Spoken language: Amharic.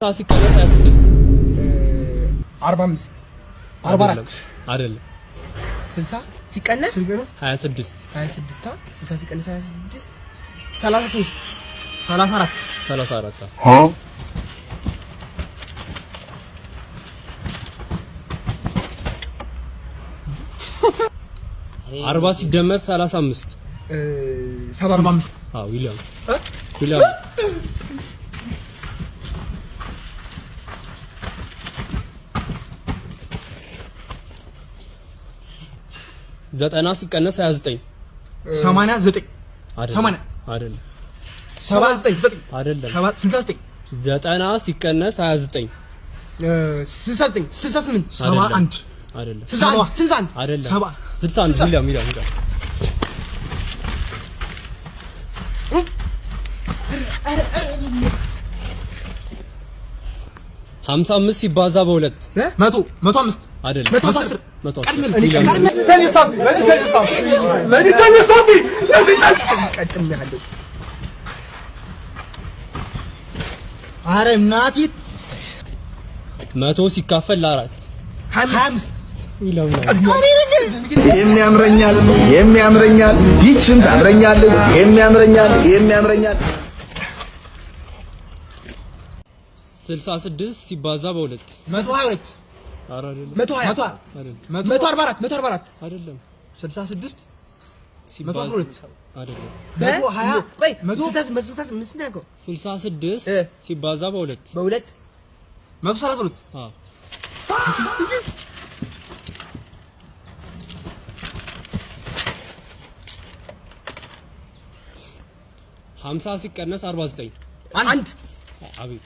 ሲቀነስ 26 45 44 አይደለም 60 ሲቀነስ 26 60 ሲቀነስ 26 33 34 40 ሲደመር 35 75 ዊሊያም 90 ሲቀነስ 29 89 አይደለም 79 አይደለም 69 90 ሲቀነስ 29 69 68 71 አይደለም 61 አይደለም 61 ዊሊያም 55 ሲባዛ በሁለት 105 አይደለም 110 አረ እናቲ 100 ሲካፈል ለ4 25 የሚያምረኛል ይችን ታምረኛለች የሚያምረኛል 66 ሲባዛ በሁለት 122 አይደለም 144 አይደለም 66 ሲባዛ አይደለም 66 ሲባዛ በሁለት 132 50 ሲቀነስ 49 1 አቤት